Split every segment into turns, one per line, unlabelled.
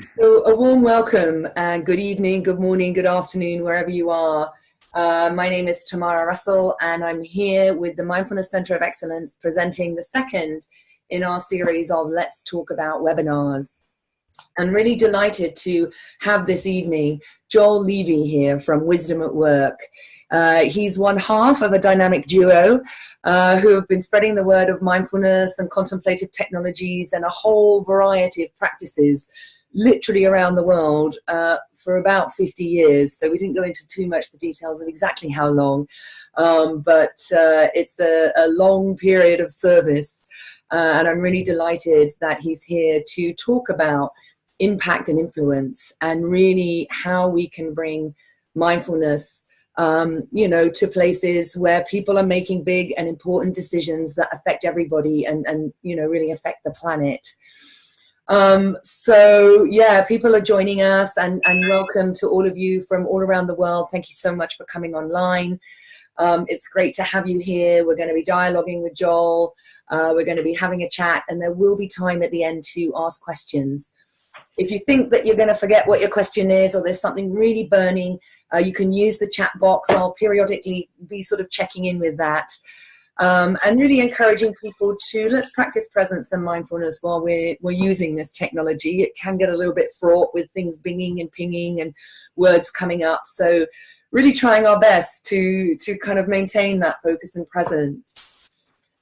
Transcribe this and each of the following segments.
So a warm welcome and good evening, good morning, good afternoon, wherever you are. My name is Tamara Russel and I'm here with the Mindfulness Centre of Excellence presenting the second in our series of Let's Talk About webinars. I'm really delighted to have this evening Joel Levey here from Wisdom at Work. He's one half of a dynamic duo who have been spreading the word of mindfulness and contemplative technologies and a whole variety of practices literally around the world for about 50 years. So we didn't go into too much the details of exactly how long, but it's a long period of service. And I'm really delighted that he's here to talk about impact and influence and really how we can bring mindfulness to places where people are making big and important decisions that affect everybody and really affect the planet. So yeah, people are joining us and welcome to all of you from all around the world. Thank you so much for coming online. It's great to have you here. We're going to be dialoguing with Joel. We're going to be having a chat and there will be time at the end to ask questions. If you think that you're going to forget what your question is or there's something really burning, you can use the chat box. I'll periodically be sort of checking in with that. And really encouraging people to let's practice presence and mindfulness while we're using this technology. It can get a little bit fraught with things binging and pinging and words coming up. So really trying our best to kind of maintain that focus and presence.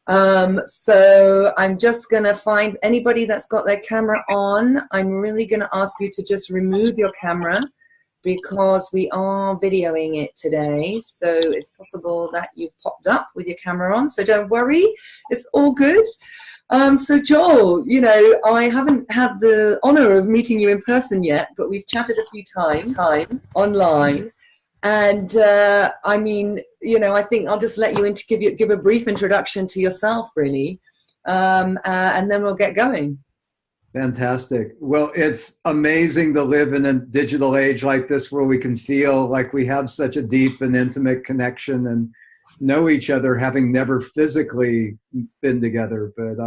So I'm just going to find anybody that's got their camera on. I'm really going to ask you to just remove your camera because we are videoing it today. So it's possible that you've popped up with your camera on. So don't worry, it's all good. So Joel, I haven't had the honor of meeting you in person yet, but we've chatted a few times online. And I think I'll just let you give a brief introduction to yourself, really, and then we'll get going.
Fantastic. Well, it's amazing to live in a digital age like this where we can feel like we have such a deep and intimate connection and know each other, having never physically been together. But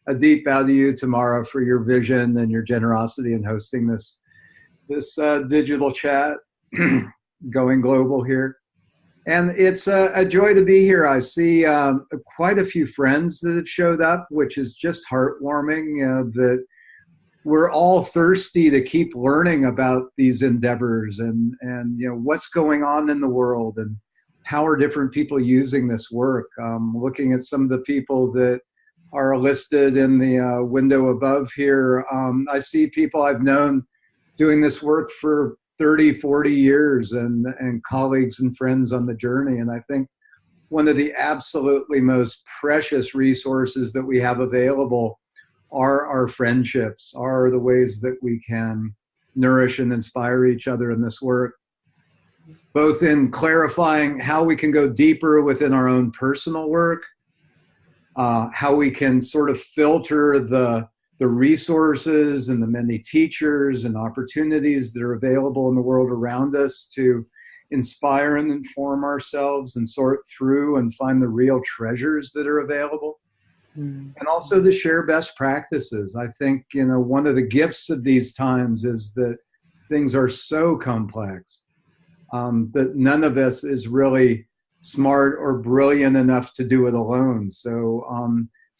a deep bow to you, Tamara, for your vision and your generosity in hosting this digital chat. Going global here. And it's a joy to be here. I see quite a few friends that have showed up, which is just heartwarming that we're all thirsty to keep learning about these endeavors and what's going on in the world and how are different people using this work. Looking at some of the people that are listed in the window above here, I see people I've known doing this work for 30, 40 years and colleagues and friends on the journey. And I think one of the absolutely most precious resources that we have available are our friendships, are the ways that we can nourish and inspire each other in this work, both in clarifying how we can go deeper within our own personal work, how we can sort of filter the resources and the many teachers and opportunities that are available in the world around us to inspire and inform ourselves and sort through and find the real treasures that are available. And also to share best practices. I think, one of the gifts of these times is that things are so complex that none of us is really smart or brilliant enough to do it alone. So,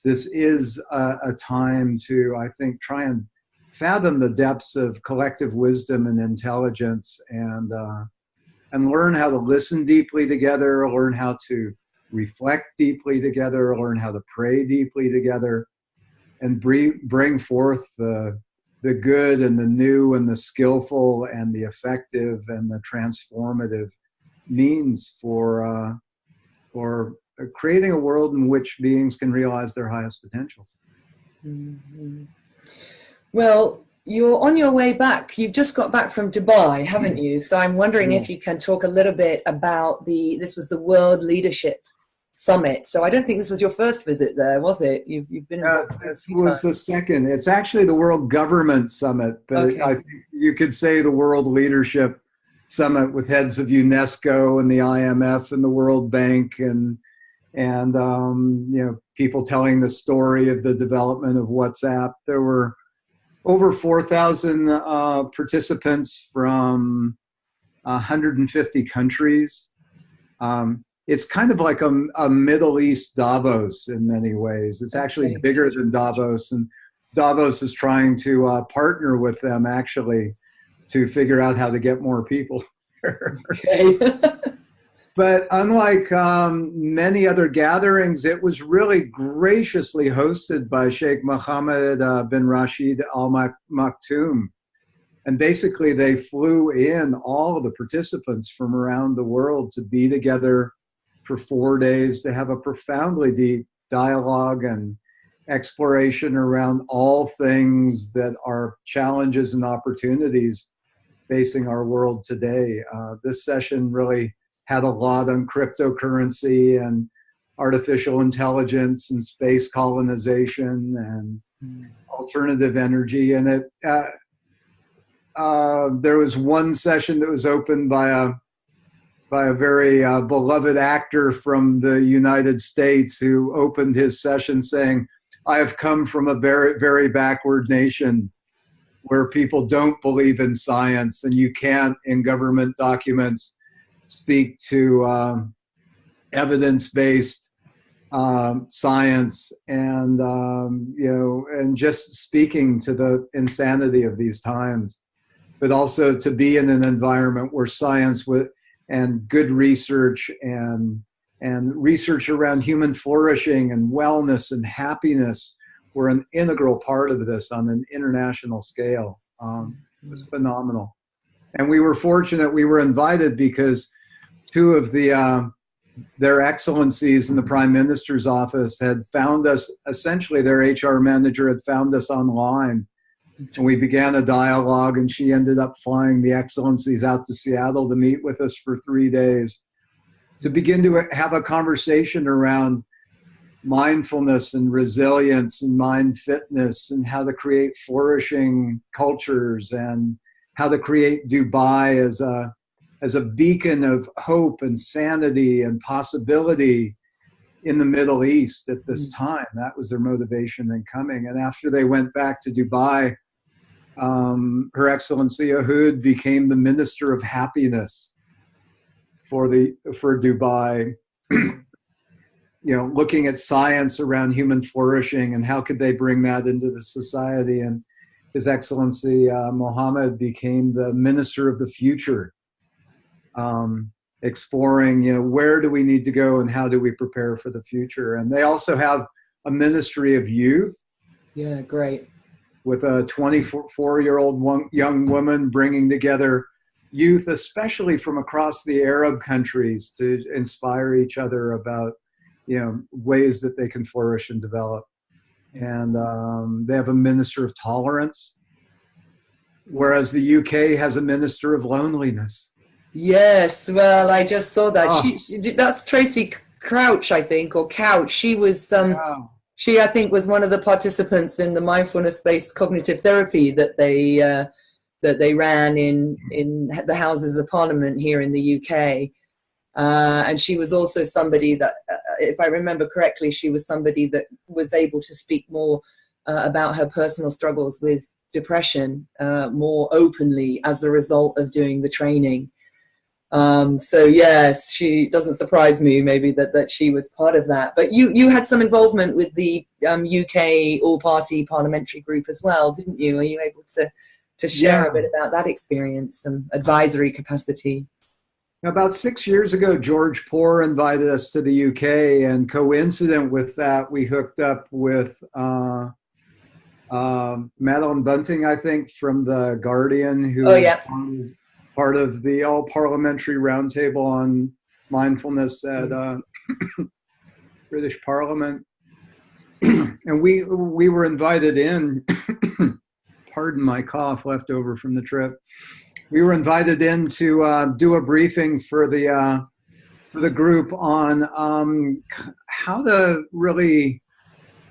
this is a time to, I think, try and fathom the depths of collective wisdom and intelligence and learn how to listen deeply together, learn how to reflect deeply together, learn how to pray deeply together, and bring forth the good and the new and the skillful and the effective and the transformative means for creating a world in which beings can realize their highest potentials.
Mm-hmm. Well, you're on your way back. You've just got back from Dubai, haven't you? So I'm wondering if you can talk a little bit about this was the World Leadership Summit. So I don't think this was your first visit there, was it? You've been.
This was the second. It's actually the World Government Summit, but okay. I think you could say the World Leadership Summit with heads of UNESCO and the IMF and the World Bank and people telling the story of the development of WhatsApp. There were over 4,000 participants from 150 countries. It's kind of like a Middle East Davos in many ways. It's actually bigger than Davos, and Davos is trying to partner with them actually to figure out how to get more people there.
Okay.
But unlike many other gatherings, it was really graciously hosted by Sheikh Mohammed bin Rashid Al Maktoum. And basically, they flew in all of the participants from around the world to be together for 4 days to have a profoundly deep dialogue and exploration around all things that are challenges and opportunities facing our world today. This session really had a lot on cryptocurrency and artificial intelligence and space colonization and alternative energy. And there was one session that was opened by a very beloved actor from the United States who opened his session saying, "I have come from a very, very backward nation where people don't believe in science, and you can't, in government documents, speak to evidence-based science, and and just speaking to the insanity of these times, but also to be in an environment where science and good research and research around human flourishing and wellness and happiness were an integral part of this on an international scale." It was phenomenal. And we were fortunate we were invited because two of their excellencies in the Prime Minister's office had found us, essentially their HR manager had found us online. And we began a dialogue, and she ended up flying the excellencies out to Seattle to meet with us for 3 days to begin to have a conversation around mindfulness and resilience and mind fitness and how to create flourishing cultures and how to create Dubai as a beacon of hope and sanity and possibility in the Middle East at this time. That was their motivation in coming. And after they went back to Dubai, Her Excellency Ahoud became the Minister of Happiness for Dubai, looking at science around human flourishing and how could they bring that into the society. And His Excellency Mohammed became the Minister of the Future, exploring, where do we need to go and how do we prepare for the future. And they also have a Ministry of Youth.
Yeah, great.
With a 24-year-old young woman bringing together youth, especially from across the Arab countries, to inspire each other about, ways that they can flourish and develop. And they have a Minister of Tolerance, whereas the UK has a Minister of Loneliness.
Yes, well, I just saw that.
Oh.
That's Tracy Crouch, I think, or Couch. She was, she, I think, was one of the participants in the mindfulness-based cognitive therapy that they ran in the Houses of Parliament here in the UK. And she was also somebody that, if I remember correctly, she was somebody that was able to speak more about her personal struggles with depression more openly as a result of doing the training. So yes, she doesn't surprise me maybe that she was part of that. But you had some involvement with the UK all-party parliamentary group as well, didn't you? Are you able to share a bit about that experience and advisory capacity?
About 6 years ago, George Poor invited us to the UK, and coincident with that, we hooked up with Madeline Bunting, I think, from The Guardian, who was part of the all-parliamentary roundtable on mindfulness at British Parliament. And we were invited in, pardon my cough left over from the trip. We were invited in to do a briefing for the group on how to really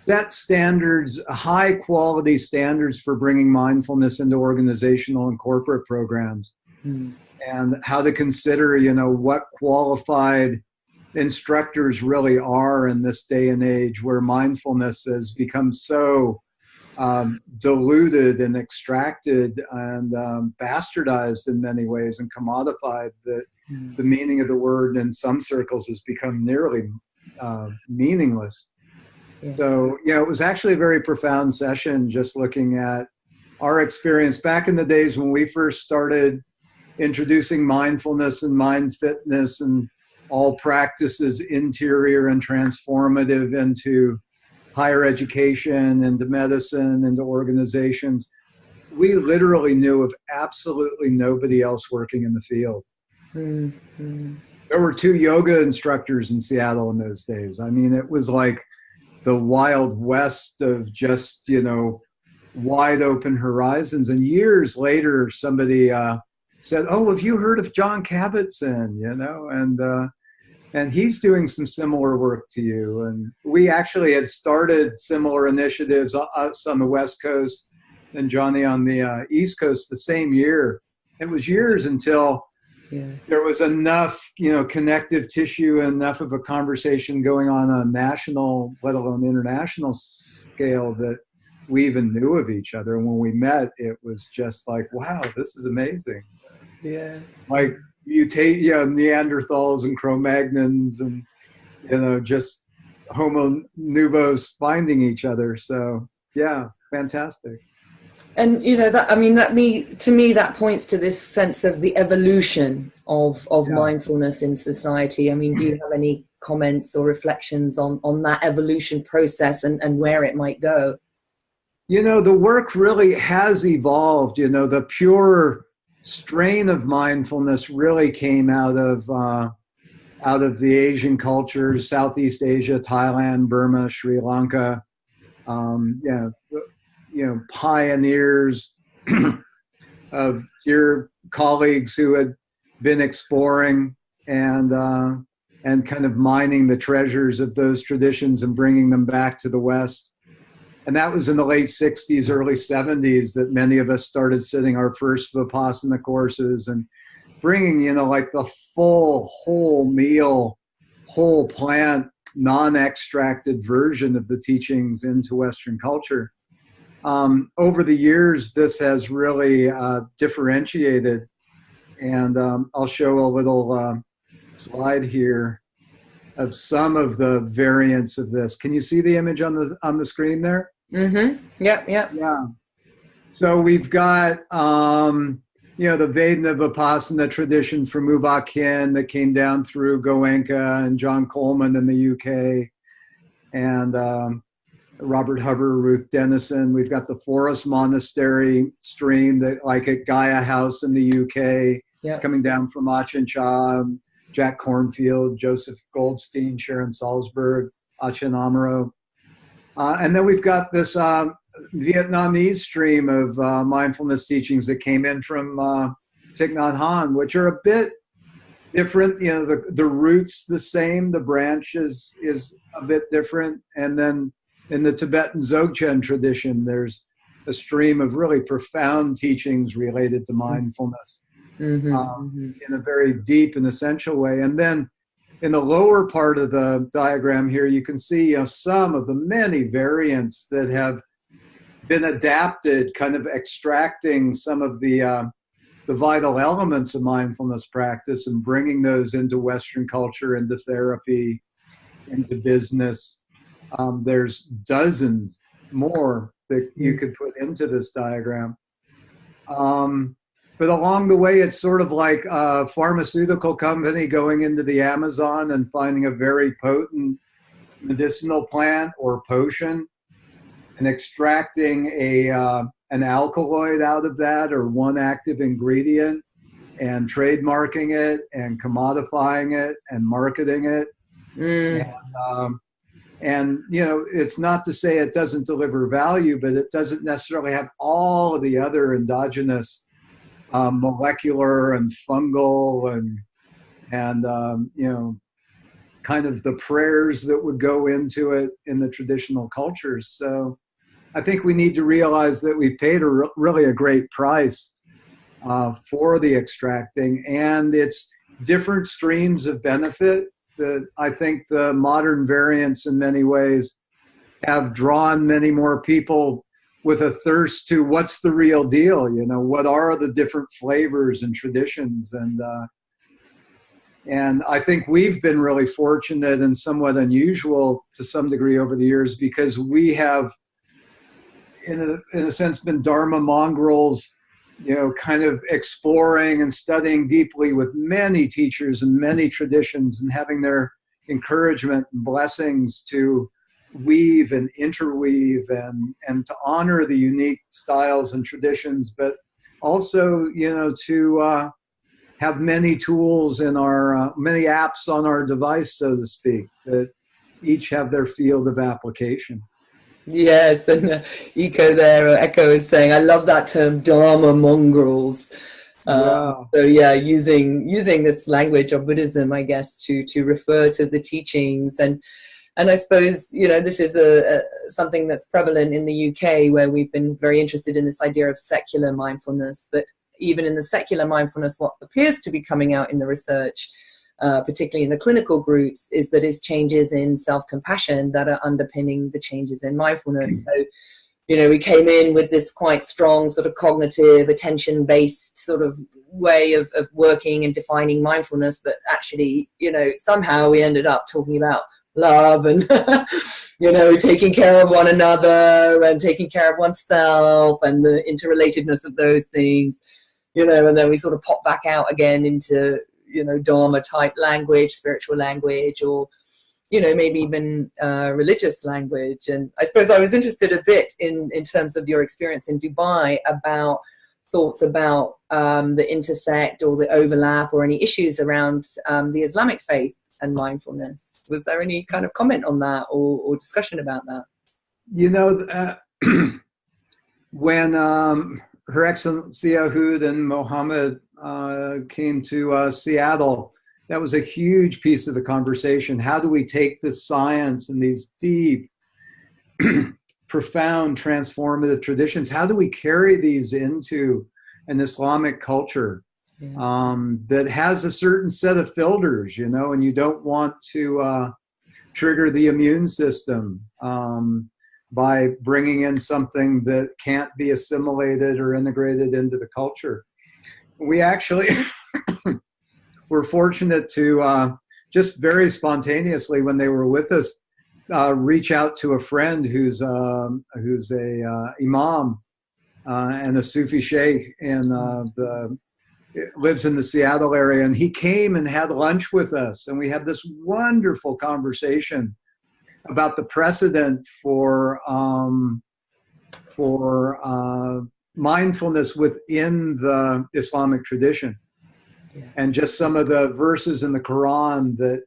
set standards, high quality standards for bringing mindfulness into organizational and corporate programs, and how to consider, what qualified instructors really are in this day and age where mindfulness has become so diluted and extracted and bastardized in many ways and commodified that the meaning of the word in some circles has become nearly meaningless.
Yes.
So, yeah, it was actually a very profound session just looking at our experience back in the days when we first started introducing mindfulness and mind fitness and all practices, interior and transformative, into higher education, into medicine, into organizations. We literally knew of absolutely nobody else working in the field.
Mm-hmm.
There were 2 yoga instructors in Seattle in those days. I mean, it was like the wild west of just, you know, wide open horizons. And years later, somebody said, "Oh, have you heard of John Kabat-Zinn?" You know, and he's doing some similar work to you. And we actually had started similar initiatives, us on the West Coast and Johnny on the East Coast, the same year. It was years until there was enough, you know, connective tissue, enough of a conversation going on a national, let alone international scale, that we even knew of each other. And when we met, it was just like, wow, this is amazing.
Yeah.
Like Neanderthals and Cro-Magnons and, you know, just Homo novos finding each other. So yeah, fantastic.
And you know that, I mean, to me that points to this sense of the evolution of mindfulness in society. I mean, do you have any comments or reflections on that evolution process and where it might go?
You know, the work really has evolved. You know, the pure strain of mindfulness really came out of the Asian cultures, Southeast Asia, Thailand, Burma, Sri Lanka. You know, pioneers of dear colleagues who had been exploring and kind of mining the treasures of those traditions and bringing them back to the West. And that was in the late 60s, early 70s that many of us started sitting our first Vipassana courses and bringing, you know, like the full, whole meal, whole plant, non-extracted version of the teachings into Western culture. Over the years, this has really differentiated. And I'll show a little slide here of some of the variants of this. Can you see the image on the screen there?
Mm-hmm. Yep.
Yeah. So we've got, you know, the Vedana Vipassana tradition from U Ba Khin that came down through Goenka and John Coleman in the UK, and Robert Hubbard, Ruth Dennison. We've got the Forest Monastery stream that, like at Gaia House in the UK, coming down from Ajahn Chah, Jack Cornfield, Joseph Goldstein, Sharon Salzberg, Ajahn Amaro. And then we've got this Vietnamese stream of mindfulness teachings that came in from Thich Nhat Hanh, which are a bit different. You know, the root's the same, the branch is a bit different. And then in the Tibetan Dzogchen tradition, there's a stream of really profound teachings related to mindfulness in a very deep and essential way. And then in the lower part of the diagram here, you can see some of the many variants that have been adapted, kind of extracting some of the vital elements of mindfulness practice and bringing those into Western culture, into therapy, into business. There's dozens more that you could put into this diagram. But along the way, it's sort of like a pharmaceutical company going into the Amazon and finding a very potent medicinal plant or potion and extracting an alkaloid out of that, or one active ingredient, and trademarking it and commodifying it and marketing it. And you know, it's not to say it doesn't deliver value, but it doesn't necessarily have all of the other endogenous molecular and fungal and you know, kind of the prayers that would go into it in the traditional cultures. So I think we need to realize that we've paid really a great price for the extracting, and it's different streams of benefit that I think the modern variants in many ways have drawn many more people with a thirst to what's the real deal, you know, what are the different flavors and traditions. And I think we've been really fortunate and somewhat unusual to some degree over the years, because we have, in a sense, been Dharma mongrels, you know, kind of exploring and studying deeply with many teachers and many traditions, and having their encouragement and blessings to weave and interweave and to honor the unique styles and traditions, but also, you know, to have many tools in our, many apps on our device, so to speak, that each have their field of application.
Yes, and Echo is saying, I love that term, Dharma mongrels.
Yeah.
So yeah, using this language of Buddhism, I guess, to refer to the teachings. And I suppose, you know, this is something that's prevalent in the UK, where we've been very interested in this idea of secular mindfulness. But even in the secular mindfulness, what appears to be coming out in the research, particularly in the clinical groups, is that it's changes in self-compassion that are underpinning the changes in mindfulness. So, you know, we came in with this quite strong sort of cognitive, attention-based sort of way of working and defining mindfulness, but actually, you know, somehow we ended up talking about love and, you know, taking care of one another and taking care of oneself and the interrelatedness of those things, you know, and then we sort of pop back out again into, you know, Dharma type language, spiritual language, or, you know, maybe even religious language. And I suppose I was interested a bit in terms of your experience in Dubai, about thoughts about the intersect or the overlap or any issues around the Islamic faith and mindfulness. Was there any kind of comment on that or discussion about that?
You know, when Her Excellency Ahud and Mohammed came to Seattle, that was a huge piece of the conversation. How do we take this science and these deep, profound, transformative traditions, how do we carry these into an Islamic culture that has a certain set of filters, you know, and you don't want to trigger the immune system by bringing in something that can't be assimilated or integrated into the culture. We actually were fortunate to just very spontaneously, when they were with us, reach out to a friend who's a imam and a Sufi sheikh, and lives in the Seattle area, and he came and had lunch with us, and we had this wonderful conversation about the precedent for mindfulness within the Islamic tradition.
Yes. And
just some of the verses in the Quran that,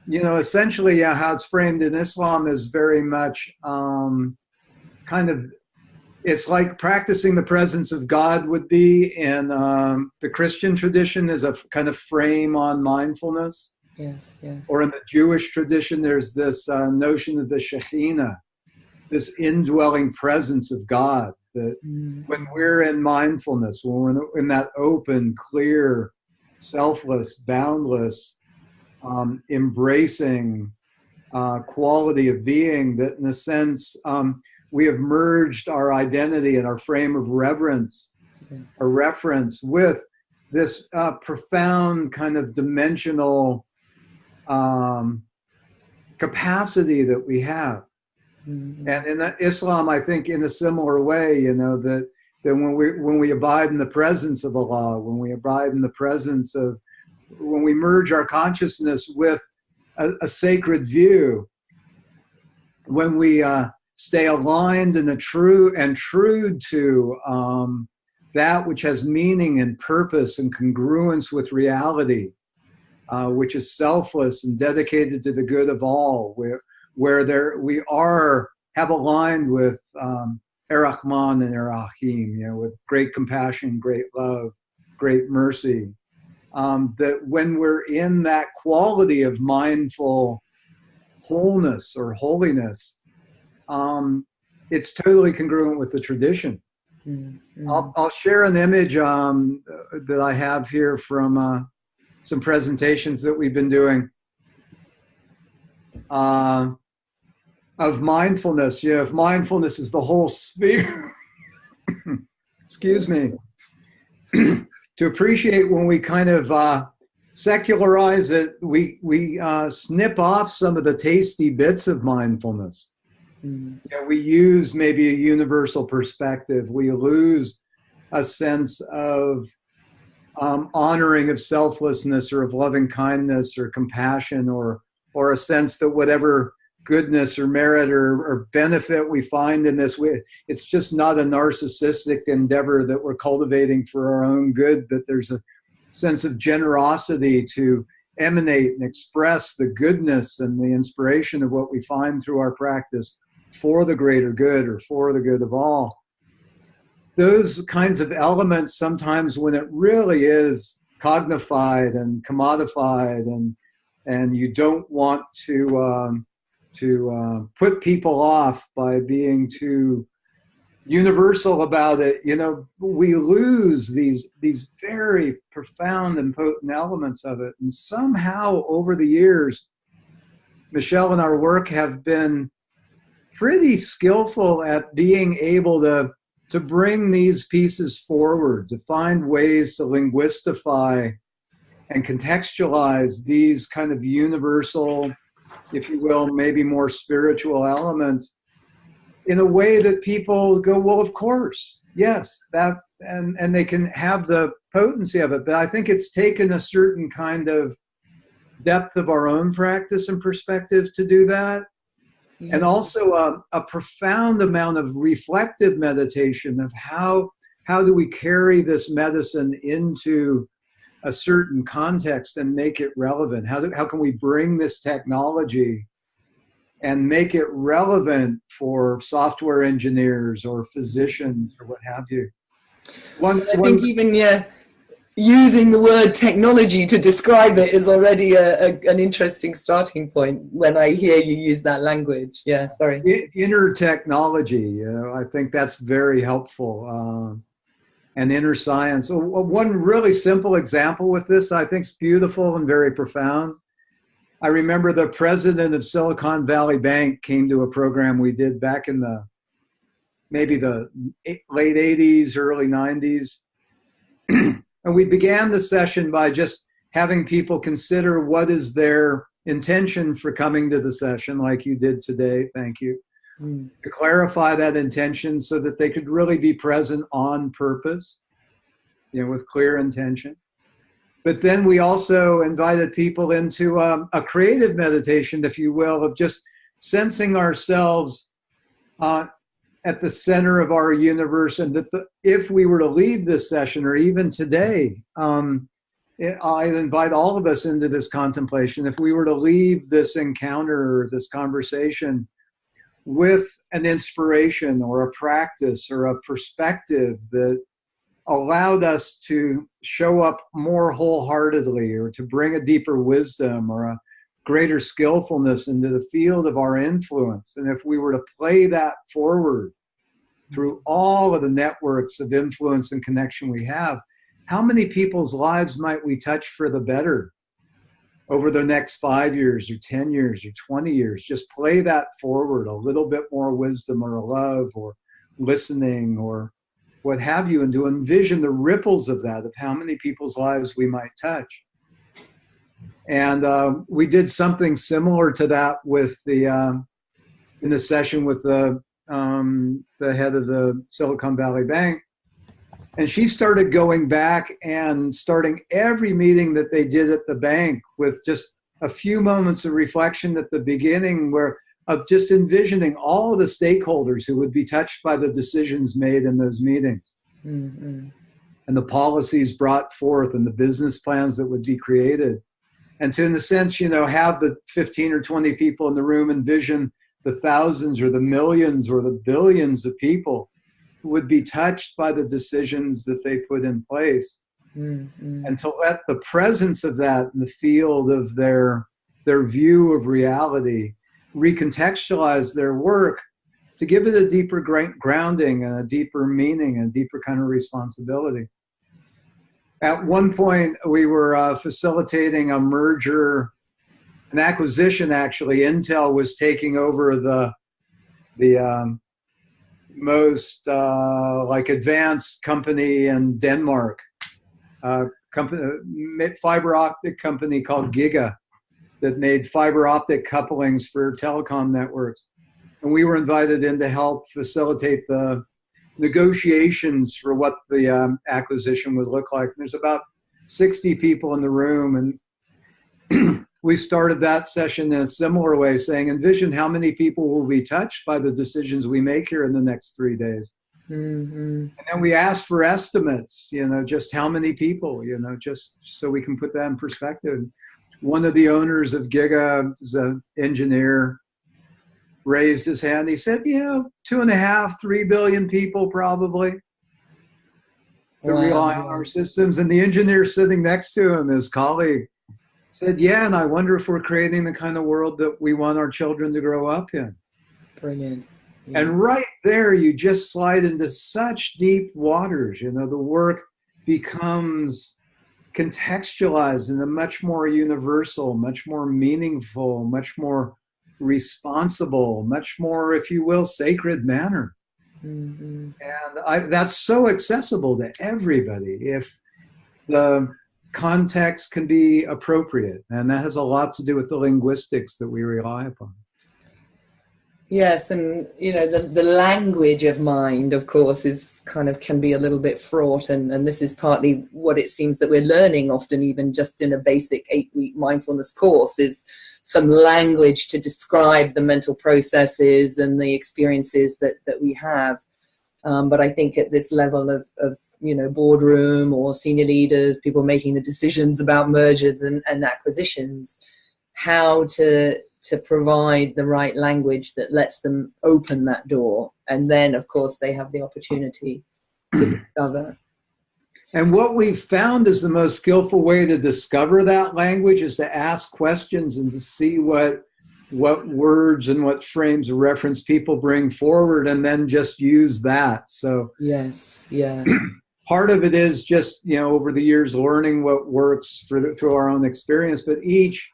you know, essentially, how it's framed in Islam is very much kind of, it's like practicing the presence of God would be in the Christian tradition, is a kind of frame on mindfulness.
Yes, yes.
Or in the Jewish tradition, there's this notion of the Shekhinah, this indwelling presence of God, that when we're in mindfulness, when we're in that open, clear, selfless, boundless, embracing quality of being, that in a sense, we have merged our identity and our frame of reverence, or reference, with this profound kind of dimensional capacity that we have. And in Islam, I think in a similar way, you know, that when we abide in the presence of Allah, when we abide in the presence of, when we merge our consciousness with a sacred view, when we stay aligned and true to that which has meaning and purpose and congruence with reality, which is selfless and dedicated to the good of all, where we have aligned with Ar-Rahman and Ar-Rahim, you know, with great compassion, great love, great mercy. That when we're in that quality of mindful wholeness or holiness, it's totally congruent with the tradition. I'll share an image that I have here from some presentations that we've been doing of mindfulness. You know, if mindfulness is the whole sphere, excuse me, to appreciate when we kind of secularize it, we snip off some of the tasty bits of mindfulness. You know, we use maybe a universal perspective. We lose a sense of honoring of selflessness or of loving kindness or compassion, or a sense that whatever goodness or merit or benefit we find in this, it's just not a narcissistic endeavor that we're cultivating for our own good, but there's a sense of generosity to emanate and express the goodness and the inspiration of what we find through our practice for the greater good or for the good of all. Those kinds of elements, sometimes when it really is cognified and commodified, and you don't want to put people off by being too universal about it, you know, we lose these very profound and potent elements of it. And somehow over the years, Michelle and our work have been pretty skillful at being able to bring these pieces forward, to find ways to linguistify and contextualize these kind of universal, if you will, maybe more spiritual elements in a way that people go, well, of course, yes, that, and they can have the potency of it. But I think it's taken a certain kind of depth of our own practice and perspective to do that. Yeah. And also a profound amount of reflective meditation of how do we carry this medicine into a certain context and make it relevant? How can we bring this technology and make it relevant for software engineers or physicians or what have you?
I think even using the word technology to describe it is already an interesting starting point when I hear you use that language. Yeah, sorry.
Inner technology, you know, I think that's very helpful. And inner science. One really simple example with this, I think is beautiful and very profound. I remember the president of Silicon Valley Bank came to a program we did back in maybe the late 80s, early 90s. And we began the session by just having people consider what is their intention for coming to the session, like you did today. Thank you. To clarify that intention so that they could really be present on purpose, you know, with clear intention. But then we also invited people into a creative meditation, if you will, of just sensing ourselves at the center of our universe, and that if we were to leave this session, or even today, I invite all of us into this contemplation. If we were to leave this encounter or this conversation with an inspiration or a practice or a perspective that allowed us to show up more wholeheartedly, or to bring a deeper wisdom or a greater skillfulness into the field of our influence. And if we were to play that forward through all of the networks of influence and connection we have, how many people's lives might we touch for the better over the next 5 years or 10 years or 20 years? Just play that forward, a little bit more wisdom or love or listening or what have you, and to envision the ripples of that, of how many people's lives we might touch. And we did something similar to that with in the session with the head of the Silicon Valley Bank. And she started going back and starting every meeting that they did at the bank with just a few moments of reflection at the beginning, of just envisioning all of the stakeholders who would be touched by the decisions made in those meetings. Mm-hmm. And the policies brought forth and the business plans that would be created. And to, in a sense, you know, have the 15 or 20 people in the room envision the thousands or the millions or the billions of people who would be touched by the decisions that they put in place. Mm-hmm. And to let the presence of that in the field of their view of reality recontextualize their work, to give it a deeper grounding and a deeper meaning and a deeper kind of responsibility. At one point, we were facilitating a merger, an acquisition actually. Intel was taking over the most like advanced company in Denmark, fiber optic company called Giga that made fiber optic couplings for telecom networks. And we were invited in to help facilitate the negotiations for what the acquisition would look like. There's about 60 people in the room, and we started that session in a similar way, saying, envision how many people will be touched by the decisions we make here in the next 3 days. And then we asked for estimates, just how many people, just so we can put that in perspective. One of the owners of Giga is an engineer, raised his hand. He said, 2.5, 3 billion people probably that rely on our systems. And the engineer sitting next to him, his colleague, said, yeah, and I wonder if we're creating the kind of world that we want our children to grow up in.
Brilliant. Yeah.
And right there, you just slide into such deep waters. The work becomes contextualized in a much more universal, much more meaningful, much more responsible, much more, if you will, sacred manner. And that's so accessible to everybody if the context can be appropriate. And that has a lot to do with the linguistics that we rely upon.
Yes, and the language of mind, of course, is can be a little bit fraught, and this is partly what it seems that we're learning often, even just in a basic 8-week mindfulness course, is some language to describe the mental processes and the experiences that we have. But I think at this level of boardroom or senior leaders, people making the decisions about mergers and acquisitions, how to provide the right language that lets them open that door. And then, of course, they have the opportunity to discover.
And what we've found is the most skillful way to discover that language is to ask questions and to see what words and what frames of reference people bring forward, and then just use that. So
yes, yeah.
Part of it is just, over the years, learning what works through our own experience, but each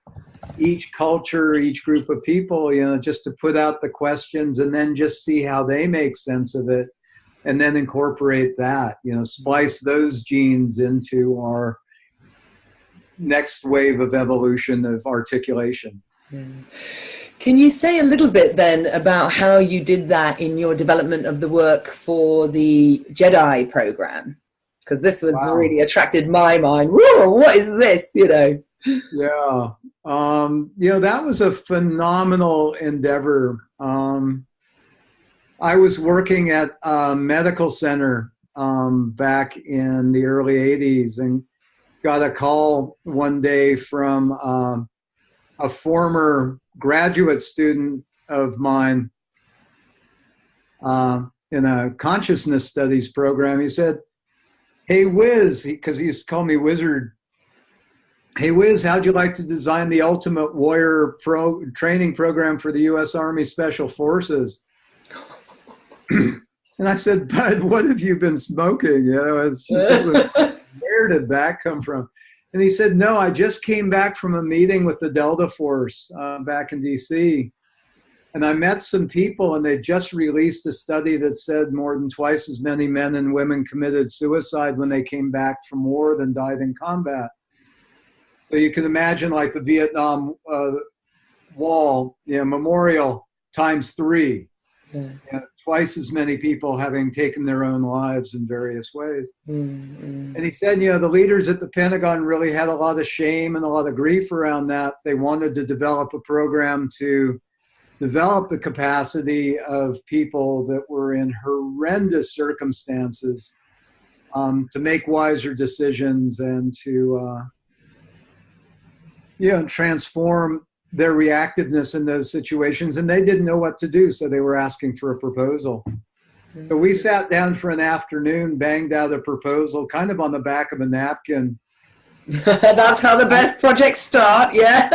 culture, each group of people, just to put out the questions and then just see how they make sense of it, and then incorporate that, splice those genes into our next wave of evolution of articulation.
Yeah. Can you say a little bit then about how you did that in your development of the work for the Jedi program? Because this was really attracted my mind. Whoa, what is this,
Yeah. That was a phenomenal endeavor. I was working at a medical center back in the early 80s and got a call one day from a former graduate student of mine in a consciousness studies program. He said, hey, Wiz, because he used to call me Wizard. Hey, Wiz, how'd you like to design the ultimate warrior training program for the U.S. Army Special Forces? And I said, Bud, what have you been smoking? It's just, where did that come from? And he said, no, I just came back from a meeting with the Delta Force back in D.C. And I met some people, and they just released a study that said more than twice as many men and women committed suicide when they came back from war than died in combat. So you can imagine like the Vietnam Wall memorial times 3. Yeah. Twice as many people having taken their own lives in various ways. And he said, the leaders at the Pentagon really had a lot of shame and a lot of grief around that. They wanted to develop a program to develop the capacity of people that were in horrendous circumstances to make wiser decisions and to transform their reactiveness in those situations. And they didn't know what to do, so they were asking for a proposal. So we sat down for an afternoon, banged out a proposal kind of on the back of a napkin.
That's how the best projects start, yeah.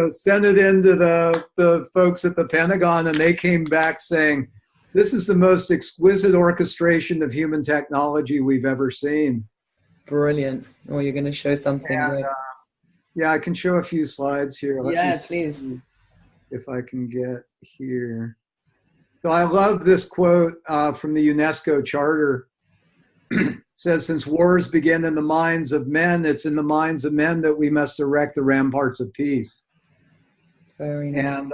Sent it into the folks at the Pentagon, and they came back saying, this is the most exquisite orchestration of human technology we've ever seen.
Brilliant. Well, you're going to show something.
And, yeah, I can show a few slides here.
Yeah, please.
If I can get here. So I love this quote from the UNESCO Charter. It says, since wars begin in the minds of men, it's in the minds of men that we must erect the ramparts of peace.
Very nice.
And,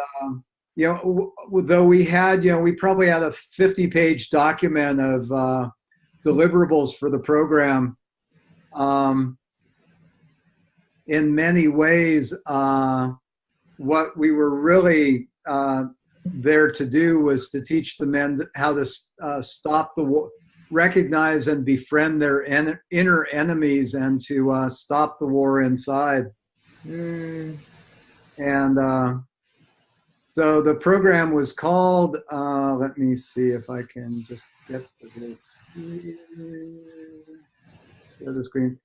you know, though we had, you know, we probably had a 50-page document of deliverables for the program. In many ways, what we were really there to do was to teach the men how to stop the war, recognize and befriend their inner enemies, and to stop the war inside. And so the program was called, let me see if I can just get to this. Share the screen.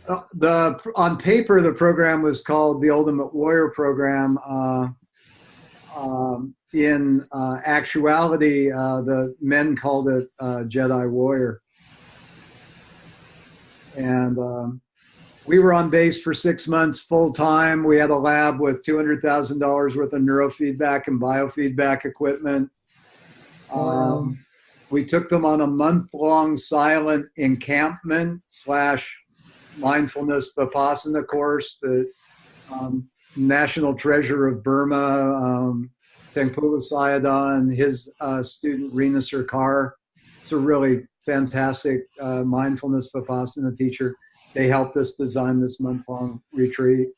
On paper, the program was called the Ultimate Warrior Program. In actuality, the men called it Jedi Warrior. And we were on base for 6 months full time. We had a lab with $200,000 worth of neurofeedback and biofeedback equipment. We took them on a month-long silent encampment / mindfulness Vipassana course, the national treasure of Burma, Tengpulu Sayadaw, and his student Rina Sarkar. It's a really fantastic mindfulness Vipassana teacher. They helped us design this month-long retreat.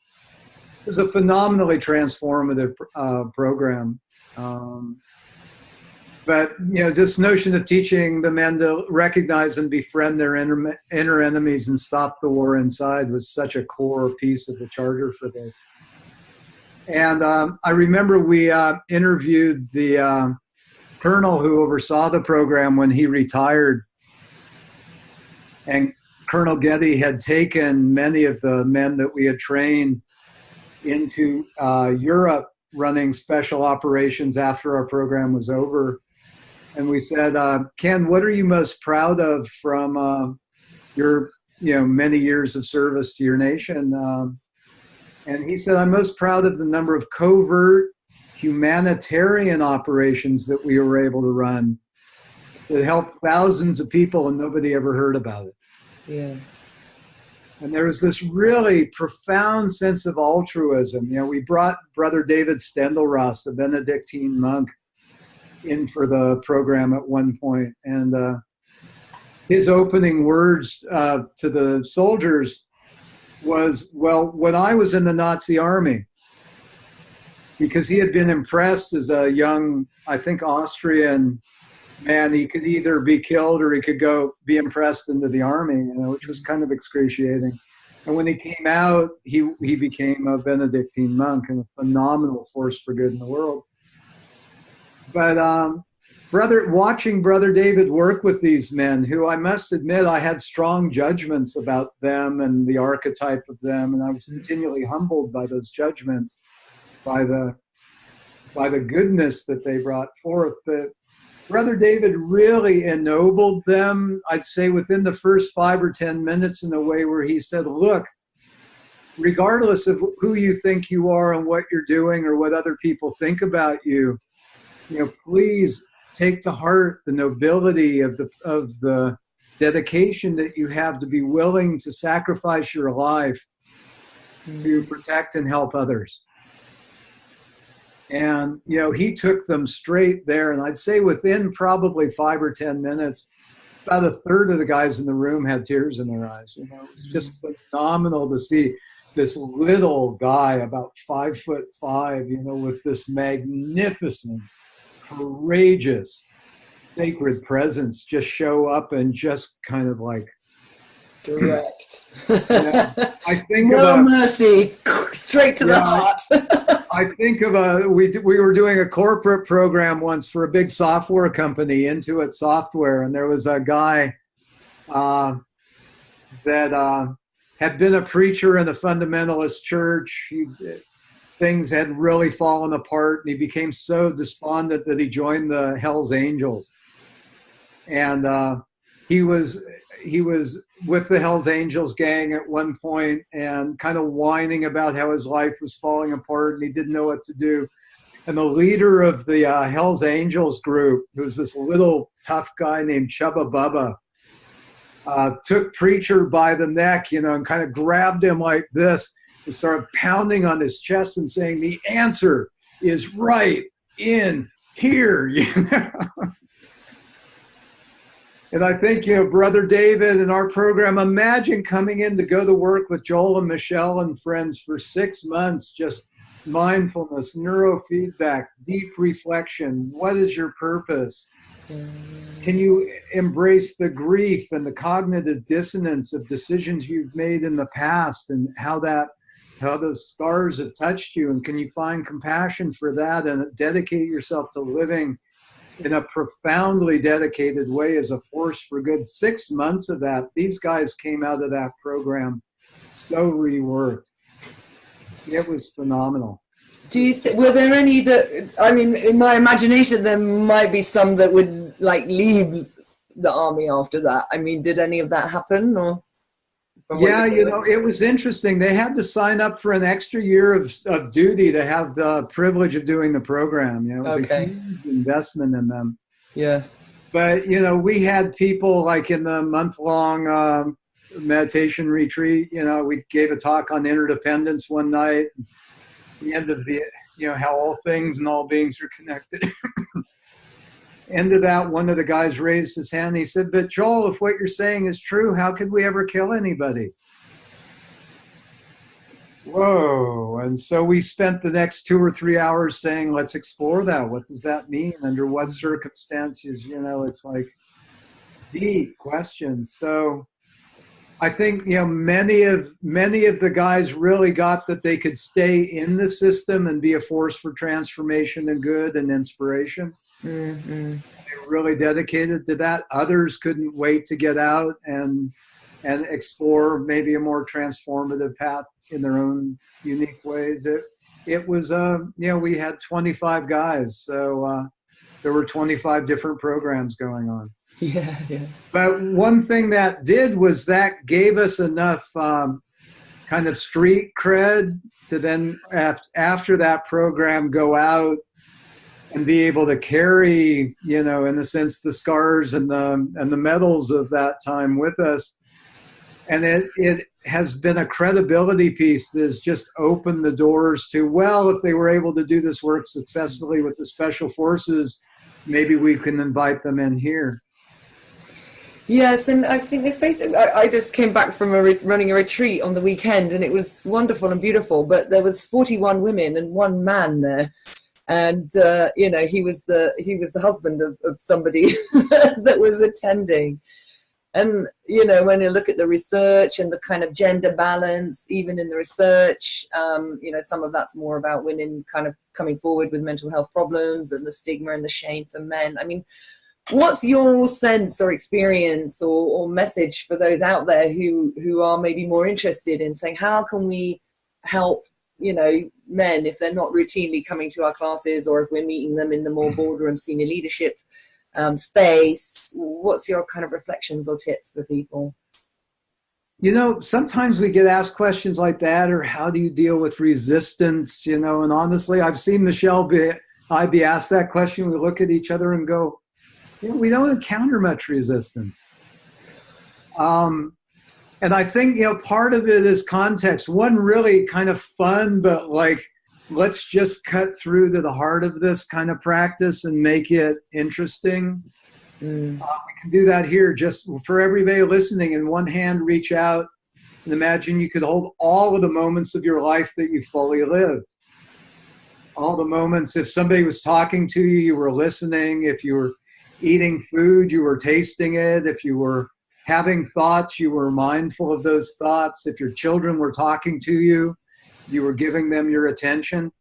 It was a phenomenally transformative program. But, you know, this notion of teaching the men to recognize and befriend their inner enemies and stop the war inside was such a core piece of the charter for this. And I remember we interviewed the colonel who oversaw the program when he retired. And Colonel Getty had taken many of the men that we had trained into Europe running special operations after our program was over. And we said, Ken, what are you most proud of from your many years of service to your nation? And he said, I'm most proud of the number of covert humanitarian operations that we were able to run that helped thousands of people and nobody ever heard about it.
Yeah.
And there was this really profound sense of altruism. You know, we brought Brother David Stendelrost, a Benedictine monk, in for the program at one point. And his opening words to the soldiers was, well, when I was in the Nazi army, because he had been impressed as a young, I think, Austrian man, he could either be killed or he could go be impressed into the army, you know, which was kind of excruciating. And when he came out, he became a Benedictine monk and a phenomenal force for good in the world. But watching Brother David work with these men, who I must admit I had strong judgments about them and the archetype of them, and I was continually humbled by those judgments, by the goodness that they brought forth. But Brother David really ennobled them, I'd say, within the first 5 or 10 minutes, in a way where he said, look, regardless of who you think you are and what you're doing or what other people think about you, you know, please take to heart the nobility of the dedication that you have to be willing to sacrifice your life to protect and help others. And, you know, he took them straight there. And I'd say within probably 5 or 10 minutes, about a third of the guys in the room had tears in their eyes. You know, it was just phenomenal to see this little guy, about 5'5", you know, with this magnificent, courageous, sacred presence just show up and just kind of like
direct.
Yeah, I think
no mercy, straight to the heart.
I think of we were doing a corporate program once for a big software company, Intuit Software, and there was a guy that had been a preacher in a fundamentalist church. Things had really fallen apart, and he became so despondent that he joined the Hells Angels. And he was with the Hells Angels gang at one point and kind of whining about how his life was falling apart and he didn't know what to do. And the leader of the Hells Angels group, who's this little tough guy named Chubba Bubba, took Preacher by the neck, and kind of grabbed him like this and started pounding on his chest and saying, the answer is right in here. And I think, Brother David and our program, imagine coming in to go to work with Joel and Michelle and friends for 6 months, just mindfulness, neurofeedback, deep reflection. What is your purpose? Can you embrace the grief and the cognitive dissonance of decisions you've made in the past and how those scars have touched you? And can you find compassion for that and dedicate yourself to living in a profoundly dedicated way as a force for good? 6 months of that, these guys came out of that program so reworked. It was phenomenal.
Do you were there any that, I mean, in my imagination, there might be some that would leave the army after that. I mean, did any of that happen? Or
yeah, it was interesting. They had to sign up for an extra year of duty to have the privilege of doing the program. It was a huge investment in them.
Yeah. But,
we had people in the month-long meditation retreat. We gave a talk on interdependence one night. The end of how all things and all beings are connected. End of that, one of the guys raised his hand and he said, but Joel, if what you're saying is true, how could we ever kill anybody? Whoa. And so we spent the next 2 or 3 hours saying, let's explore that. What does that mean? Under what circumstances? It's deep questions. So I think, many of the guys really got that they could stay in the system and be a force for transformation and good and inspiration. Mm-hmm. They were really dedicated to that. Others couldn't wait to get out and explore maybe a more transformative path in their own unique ways. It was, we had 25 guys, so there were 25 different programs going on.
Yeah.
But one thing that did was that gave us enough kind of street cred to then, after that program, go out and be able to carry, in a sense, the scars and the medals of that time with us. And it has been a credibility piece that has just opened the doors to, well, if they were able to do this work successfully with the special forces, maybe we can invite them in here.
Yes, and I think I just came back from running a retreat on the weekend, and it was wonderful and beautiful, but there was 41 women and one man there. And, he was the husband of somebody that was attending. And, when you look at the research and the kind of gender balance, even in the research, some of that's more about women kind of coming forward with mental health problems and the stigma and the shame for men. I mean, what's your sense or experience or message for those out there who are maybe more interested in saying, how can we help, men if they're not routinely coming to our classes, or if we're meeting them in the more boardroom senior leadership space? What's your kind of reflections or tips for people?
Sometimes we get asked questions like that, or how do you deal with resistance? And honestly, I've seen Michelle be asked that question. We look at each other and go, we don't encounter much resistance. And I think, part of it is context. One really kind of fun, but let's just cut through to the heart of this kind of practice and make it interesting. We can do that here. Just for everybody listening, in one hand, reach out and imagine you could hold all of the moments of your life that you fully lived. All the moments, if somebody was talking to you, you were listening. If you were eating food, you were tasting it. If you were having thoughts, you were mindful of those thoughts. If your children were talking to you, you were giving them your attention.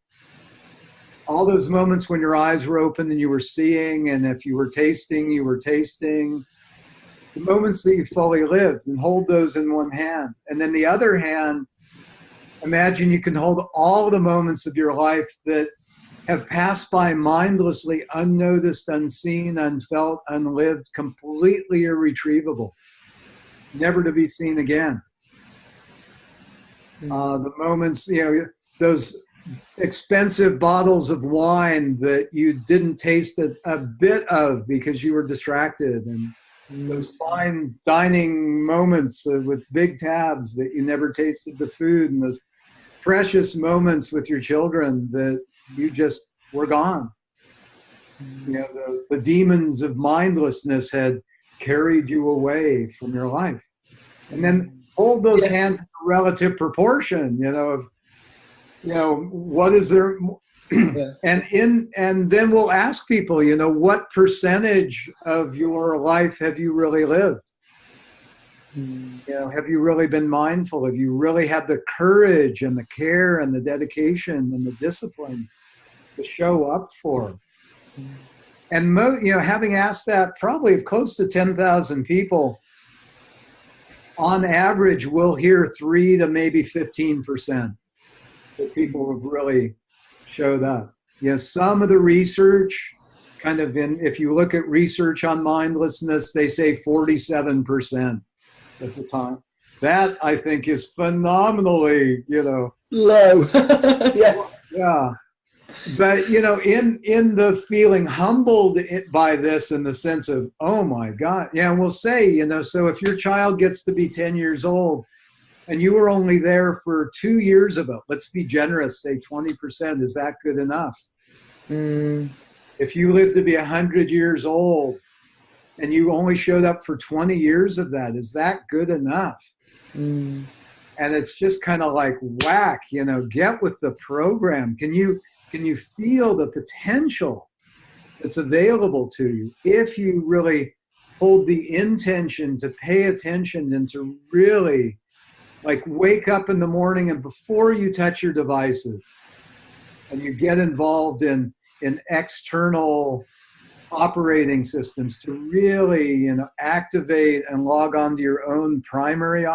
All those moments when your eyes were open and you were seeing, and if you were tasting, you were tasting. The moments that you fully lived, and hold those in one hand. And then the other hand, imagine you can hold all the moments of your life that have passed by mindlessly, unnoticed, unseen, unfelt, unlived, completely irretrievable, never to be seen again. The moments, those expensive bottles of wine that you didn't taste a bit of because you were distracted, and those fine dining moments with big tabs that you never tasted the food, and those precious moments with your children that you just were gone. You know, the demons of mindlessness had carried you away from your life. And then hold those hands in a relative proportion, of what is there, and then we'll ask people, what percentage of your life have you really lived? Have you really been mindful? Have you really had the courage and the care and the dedication and the discipline to show up for? And having asked that probably of close to 10,000 people, on average, we'll hear 3 to maybe 15% that people have really showed up. Some of the research, if you look at research on mindlessness, they say 47% at the time. That, I think, is phenomenally,
low.
Yeah. But, in the feeling humbled by this, in the sense of, oh my God. Yeah, we'll say, so if your child gets to be 10 years old and you were only there for 2 years of it, let's be generous, say 20%, is that good enough? If you live to be 100 years old and you only showed up for 20 years of that, is that good enough? And it's just kind of like whack, get with the program. Can you feel the potential that's available to you if you really hold the intention to pay attention and to really wake up in the morning, and before you touch your devices and you get involved in external operating systems, to really activate and log on to your own primary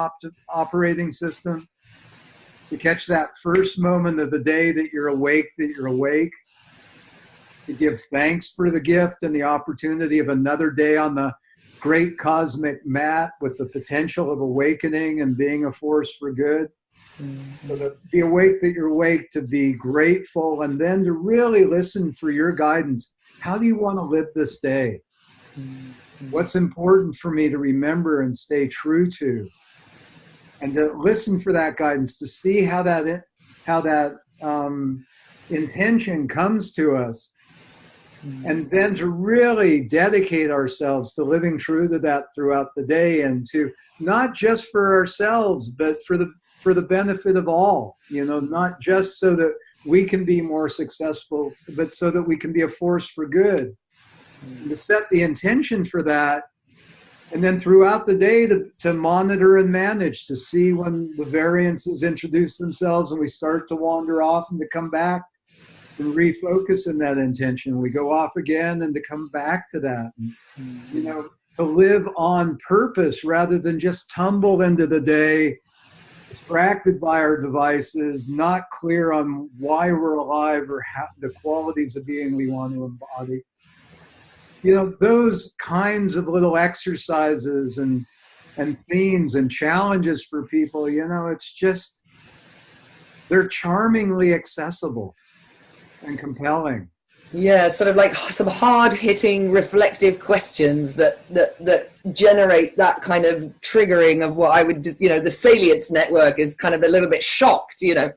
operating system, to catch that first moment of the day that you're awake, to give thanks for the gift and the opportunity of another day on the great cosmic mat with the potential of awakening and being a force for good. So to be awake that you're awake, to be grateful, and then to really listen for your guidance. How do you want to live this day? What's important for me to remember and stay true to? And to listen for that guidance, to see how that intention comes to us, and then to really dedicate ourselves to living true to that throughout the day, and to not just for ourselves, but for the benefit of all. Not just so that we can be more successful, but so that we can be a force for good. And to set the intention for that. And then throughout the day to monitor and manage, to see when the variances introduce themselves and we start to wander off, and to come back and refocus in that intention. We go off again and to come back to that. And, to live on purpose rather than just tumble into the day, distracted by our devices, not clear on why we're alive or how the qualities of being we want to embody. Those kinds of little exercises and themes and challenges for people, it's just, they're charmingly accessible and compelling.
Yeah, sort of like some hard-hitting, reflective questions that generate that kind of triggering of what I would, the salience network is kind of a little bit shocked, and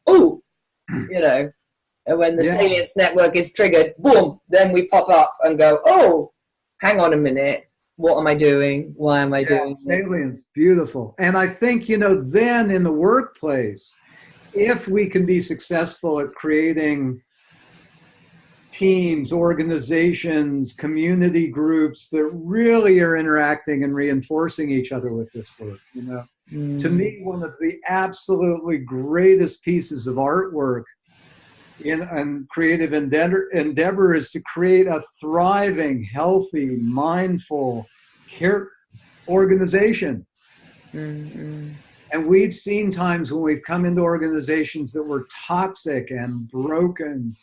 when the salience network is triggered, boom, then we pop up and go, oh, hang on a minute, what am I doing? Why am I doing this?
Salience, beautiful. And I think, then in the workplace, if we can be successful at creating teams, organizations, community groups that really are interacting and reinforcing each other with this work, To me, one of the absolutely greatest pieces of artwork and creative endeavor is to create a thriving, healthy, mindful organization. And we've seen times when we've come into organizations that were toxic and broken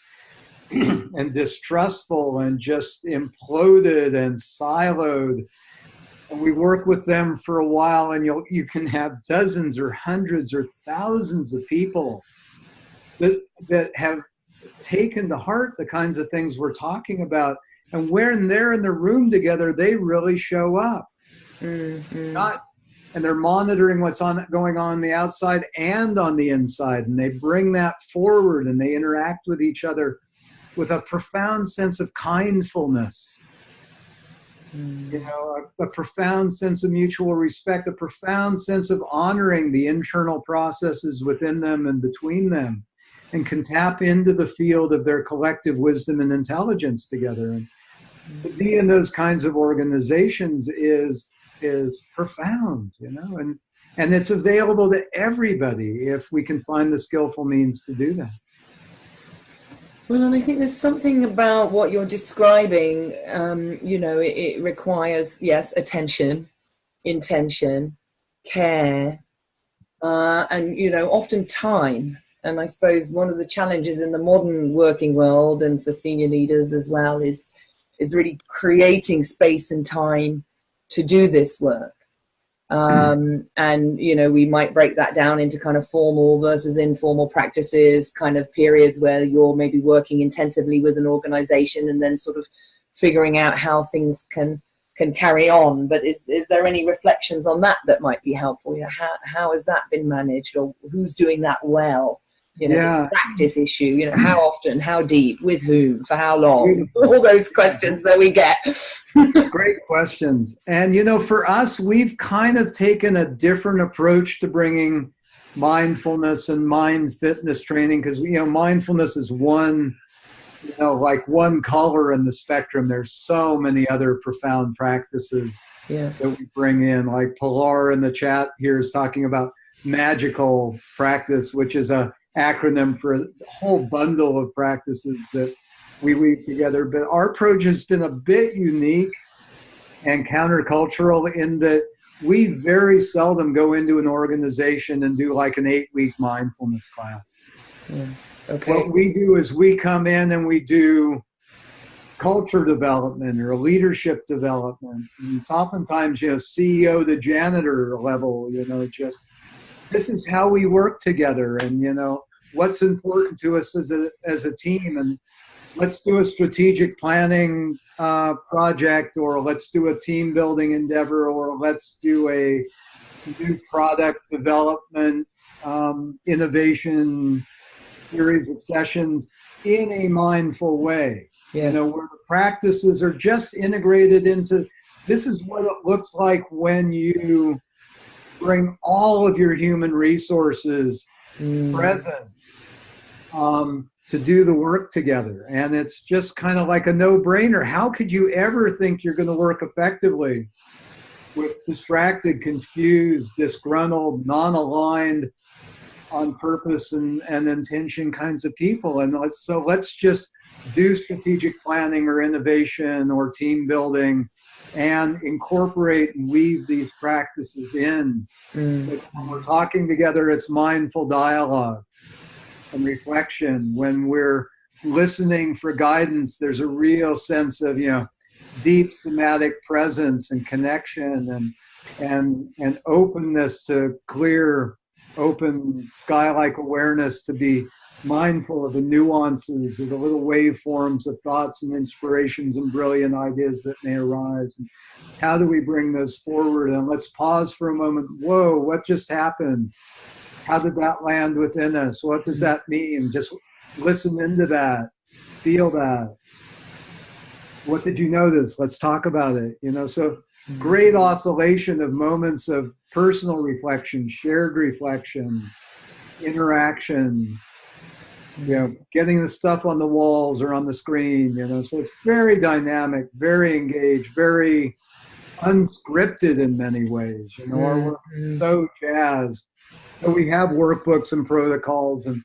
and distrustful and just imploded and siloed. And we work with them for a while, and you can have dozens or hundreds or thousands of people that have taken to heart the kinds of things we're talking about. And when they're in the room together, they really show up. Not, and they're monitoring what's going on the outside and on the inside. And they bring that forward and they interact with each other with a profound sense of kindfulness. You know, a profound sense of mutual respect, a profound sense of honoring the internal processes within them and between them, and can tap into the field of their collective wisdom and intelligence together. And to be in those kinds of organizations is profound, you know, and it's available to everybody if we can find the skillful means to do that.
Well, and I think there's something about what you're describing, you know, it requires, yes, attention, intention, care, and, you know, often time. And I suppose one of the challenges in the modern working world and for senior leaders as well is really creating space and time to do this work. And, you know, we might break that down into kind of formal versus informal practices, kind of periods where you're maybe working intensively with an organization and then sort of figuring out how things can carry on. But is there any reflections on that might be helpful? You know, how has that been managed, or who's doing that well? You know,
yeah.
The practice issue, you know, how often, how deep, with whom, for how long, all those questions that we get.
Great questions. And, you know, for us, we've kind of taken a different approach to bringing mindfulness and mind fitness training, because, you know, mindfulness is one, you know, like one color in the spectrum. There's so many other profound practices that we bring in, like Pilar in the chat here is talking about magical practice, which is a acronym for a whole bundle of practices that we weave together. But our approach has been a bit unique and countercultural in that we very seldom go into an organization and do like an 8-week mindfulness class.
Okay.
What we do is we come in and we do culture development or leadership development. And it's oftentimes, you know, CEO to janitor level, you know, just this is how we work together, and, you know, what's important to us as a team, and let's do a strategic planning project, or let's do a team building endeavor, or let's do a new product development innovation series of sessions in a mindful way. You know, where the practices are just integrated into, this is what it looks like when you bring all of your human resources present to do the work together. And it's just kind of like a no-brainer. How could you ever think you're going to work effectively with distracted, confused, disgruntled, non-aligned on purpose and intention kinds of people? And let's just do strategic planning or innovation or team building and incorporate and weave these practices in. When we're talking together, it's mindful dialogue and reflection. When we're listening for guidance, there's a real sense of, you know, deep somatic presence and connection and openness to clear, open, sky-like awareness, to be mindful of the nuances of the little waveforms of thoughts and inspirations and brilliant ideas that may arise. And how do we bring those forward? And let's pause for a moment. Whoa, what just happened? How did that land within us? What does that mean? Just listen into that, feel that. What did you notice? Let's talk about it. You know, so great oscillation of moments of personal reflection, shared reflection, interaction, you know, getting the stuff on the walls or on the screen, you know. So it's very dynamic, very engaged, very unscripted in many ways. You know, our work is so jazzed. So we have workbooks and protocols and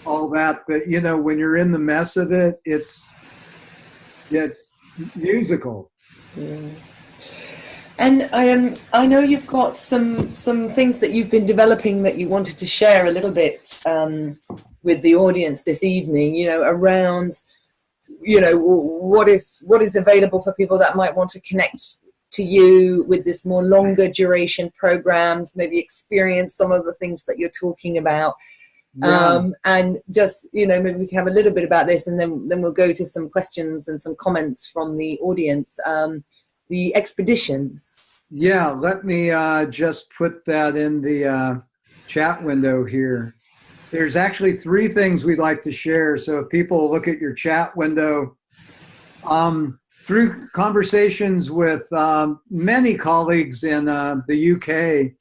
all that, but, you know, when you're in the mess of it, it's musical.
And I know you've got some things that you've been developing that you wanted to share a little bit with the audience this evening, you know, around, you know, what is available for people that might want to connect to you with this more longer duration programs, maybe experience some of the things that you're talking about.
Yeah.
And just, maybe we can have a little bit about this, and then we'll go to some questions and some comments from the audience. The expeditions.
Yeah, let me just put that in the chat window here. There's actually three things we'd like to share. So if people look at your chat window, through conversations with many colleagues in the UK,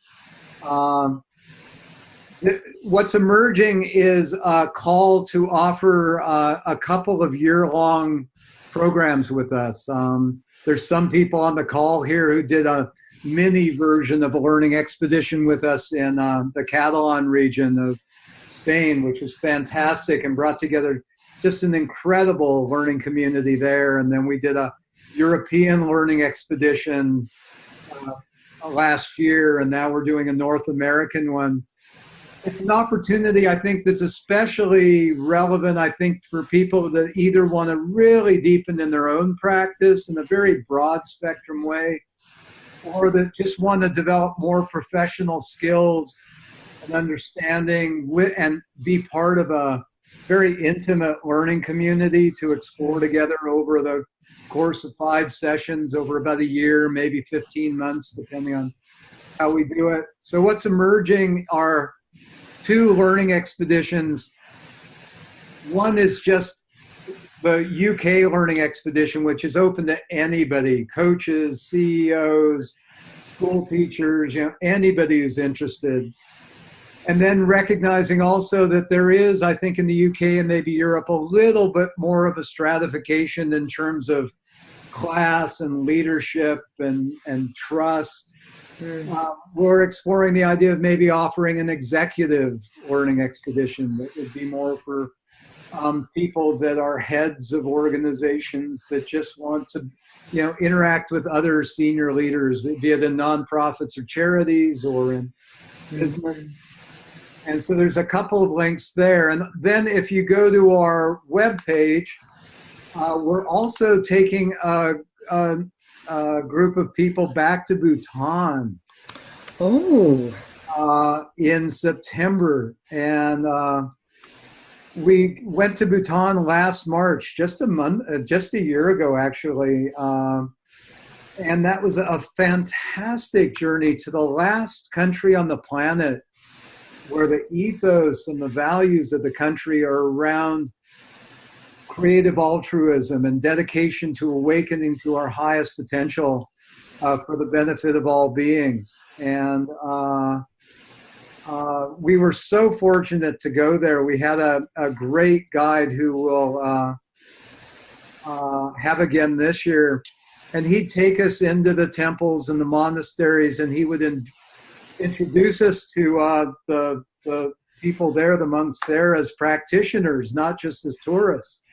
what's emerging is a call to offer a couple of year-long programs with us. There's some people on the call here who did a mini version of a learning expedition with us in the Catalan region of Spain, which was fantastic and brought together just an incredible learning community there. And then we did a European learning expedition last year, and now we're doing a North American one. It's an opportunity, I think, that's especially relevant, I think, for people that either want to really deepen in their own practice in a very broad spectrum way, or that just want to develop more professional skills and understanding and be part of a very intimate learning community to explore together over the course of 5 sessions over about a year, maybe 15 months, depending on how we do it. So what's emerging are 2 learning expeditions. One is just the UK learning expedition, which is open to anybody, coaches, CEOs, school teachers, anybody who's interested. And then recognizing also that there is, I think in the UK and maybe Europe, a little bit more of a stratification in terms of class and leadership and trust. We're exploring the idea of maybe offering an executive learning expedition that would be more for people that are heads of organizations that just want to, interact with other senior leaders, be it in nonprofits or charities or in business. And so there's a couple of links there. And then if you go to our webpage, we're also taking a group of people back to Bhutan. In September. And we went to Bhutan last March, just a year ago, actually. And that was a fantastic journey to the last country on the planet where the ethos and the values of the country are around creative altruism and dedication to awakening to our highest potential for the benefit of all beings. And we were so fortunate to go there. We had a great guide who will have again this year. And he'd take us into the temples and the monasteries, and he would introduce us to the people there, the monks there, as practitioners, not just as tourists.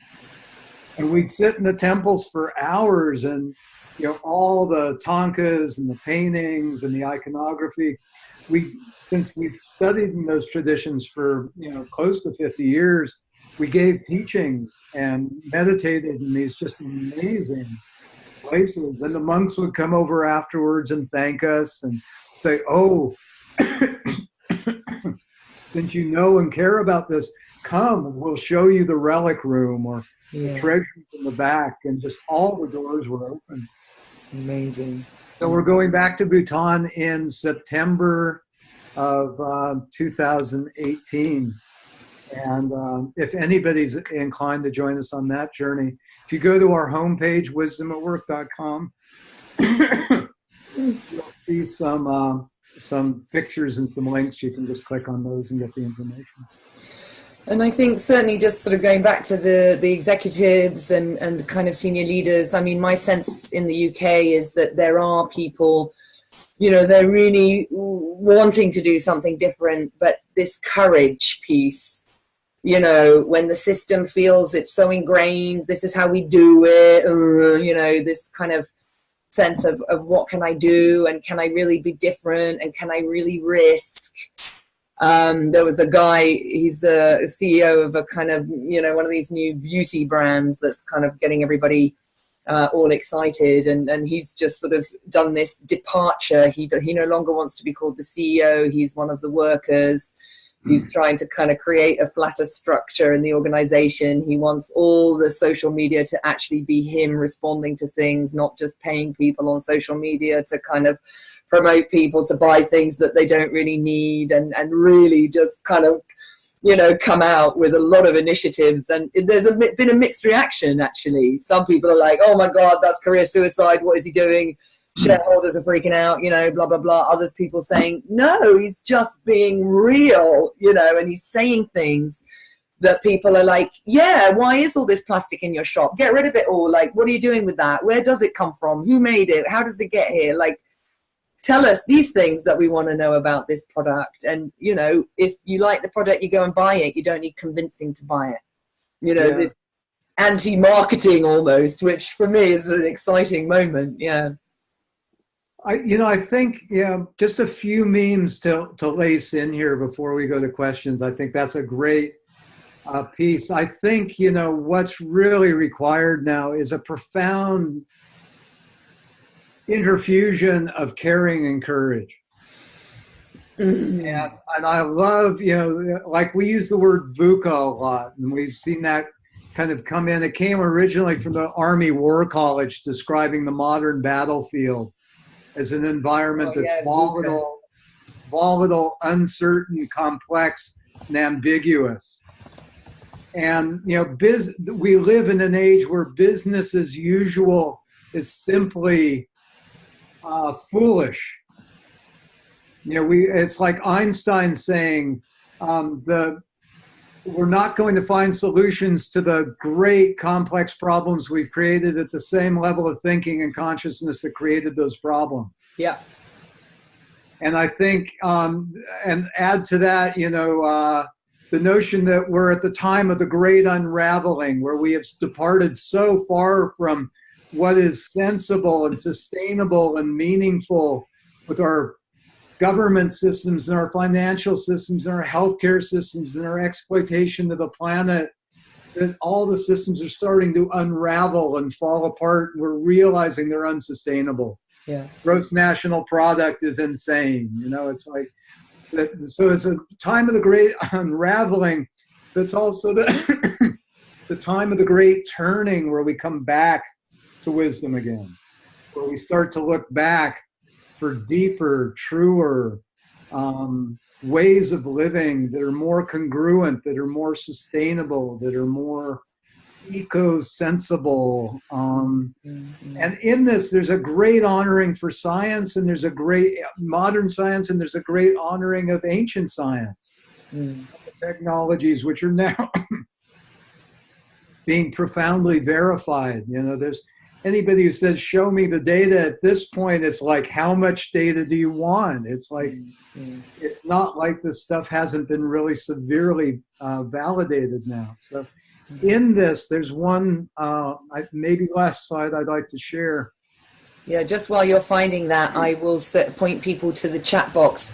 And we'd sit in the temples for hours, and all the thangkas and the paintings and the iconography. Since we've studied in those traditions for close to 50 years, we gave teachings and meditated in these just amazing places. And the monks would come over afterwards and thank us and say, "Oh, since you know and care about this, come, we'll show you the relic room or the treasures in the back." And just all the doors were open.
Amazing.
So we're going back to Bhutan in September of 2018. And if anybody's inclined to join us on that journey, if you go to our homepage, wisdomatwork.com, you'll see some pictures and some links. You can just click on those and get the information.
And I think certainly just sort of going back to the executives and kind of senior leaders, I mean, my sense in the UK is that there are people, they're really wanting to do something different, but this courage piece, when the system feels it's so ingrained, this is how we do it, this kind of sense of what can I do, and can I really be different, and can I really risk? There was a guy, he's a CEO of a kind of, one of these new beauty brands that's kind of getting everybody all excited. And he's just sort of done this departure. He no longer wants to be called the CEO. He's one of the workers. He's trying to kind of create a flatter structure in the organization. He wants all the social media to actually be him responding to things, not just paying people on social media to kind of promote people to buy things that they don't really need, and really just kind of, you know, come out with a lot of initiatives. And there's been a mixed reaction, actually. Some people are like, oh my God, that's career suicide. What is he doing? Shareholders are freaking out, you know, blah, blah, blah. Others people saying, no, he's just being real, you know, and he's saying things that people are like, yeah, why is all this plastic in your shop? Get rid of it all. Like, what are you doing with that? Where does it come from? Who made it? How does it get here? Like, tell us these things that we want to know about this product. And, you know, if you like the product, you go and buy it. You don't need convincing to buy it. You know, this anti-marketing almost, which for me is an exciting moment. Yeah.
I think, just a few memes to lace in here before we go to questions. I think that's a great piece. I think, what's really required now is a profound interfusion of caring and courage. Mm-hmm. And I love, like we use the word VUCA a lot, and we've seen that kind of come in. It came originally from the Army War College describing the modern battlefield as an environment that's volatile, uncertain, complex, and ambiguous. And, we live in an age where business as usual is simply foolish. It's like Einstein saying, we're not going to find solutions to the great complex problems we've created at the same level of thinking and consciousness that created those problems.
Yeah.
And I think, and add to that, the notion that we're at the time of the great unraveling, where we have departed so far from what is sensible and sustainable and meaningful with our government systems and our financial systems and our healthcare systems and our exploitation of the planet, that all the systems are starting to unravel and fall apart. We're realizing they're unsustainable.
Yeah.
Gross national product is insane. It's like, so it's a time of the great unraveling, but it's also the time of the great turning, where we come back to wisdom again, where we start to look back for deeper, truer ways of living that are more congruent, that are more sustainable, that are more eco-sensible. And in this, there's a great honoring for science, and there's a great modern science, and there's a great honoring of ancient science. Technologies which are now being profoundly verified. There's anybody who says, show me the data at this point, it's like, how much data do you want? It's like, it's not like this stuff hasn't been really severely validated now. So in this, there's one, maybe last slide I'd like to share.
Yeah, just while you're finding that, I will point people to the chat box.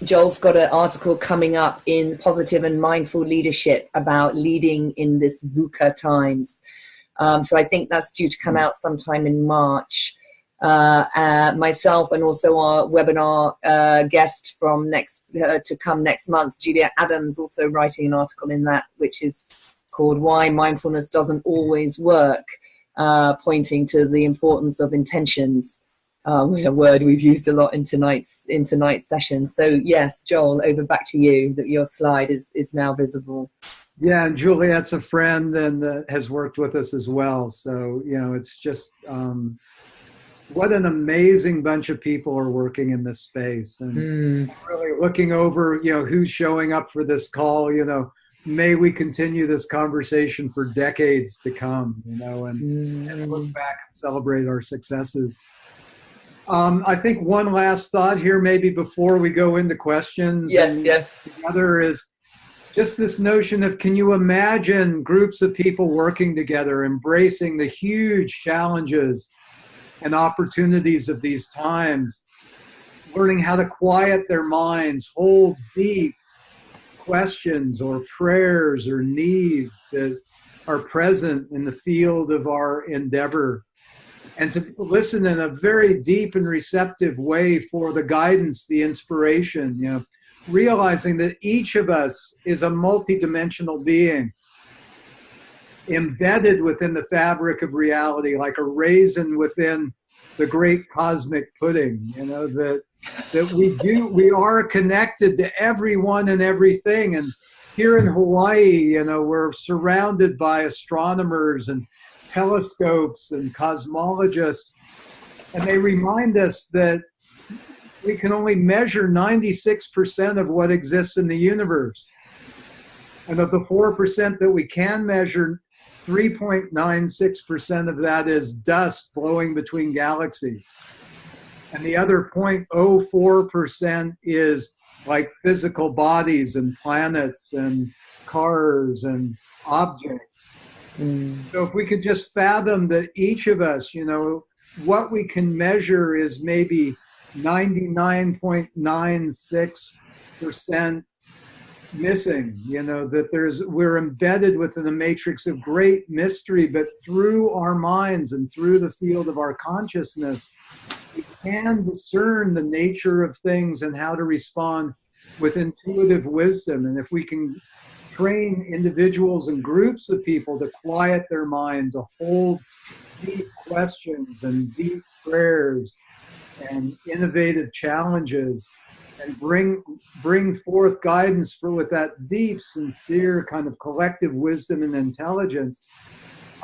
Joel's got an article coming up in Positive and Mindful Leadership about leading in this VUCA times. So I think that's due to come out sometime in March. Myself and also our webinar guest from to come next month, Julia Adams, also writing an article in that, which is called Why Mindfulness Doesn't Always Work, pointing to the importance of intentions, a word we've used a lot in tonight's session. So yes, Joel, over back to you. That your slide is now visible.
Yeah, and Juliet's a friend and has worked with us as well. So, it's just what an amazing bunch of people are working in this space. And really looking over, who's showing up for this call, may we continue this conversation for decades to come, and look back and celebrate our successes. I think one last thought here, maybe before we go into questions.
Yes.
The other is just this notion of, can you imagine groups of people working together, embracing the huge challenges and opportunities of these times, learning how to quiet their minds, hold deep questions or prayers or needs that are present in the field of our endeavor, and to listen in a very deep and receptive way for the guidance, the inspiration, you know, realizing that each of us is a multidimensional being embedded within the fabric of reality, like a raisin within the great cosmic pudding, you know, that we are connected to everyone and everything. And here in Hawaii, you know, we're surrounded by astronomers and telescopes and cosmologists, and they remind us that we can only measure 96% of what exists in the universe. And of the 4% that we can measure, 3.96% of that is dust blowing between galaxies. And the other 0.04% is like physical bodies and planets and cars and objects. So if we could just fathom that each of us, you know, what we can measure is maybe 99.96% missing, you know, that we're embedded within the matrix of great mystery, but through our minds and through the field of our consciousness, we can discern the nature of things and how to respond with intuitive wisdom. And if we can train individuals and groups of people to quiet their mind, to hold deep questions and deep prayers and innovative challenges, and bring forth guidance with that deep, sincere kind of collective wisdom and intelligence,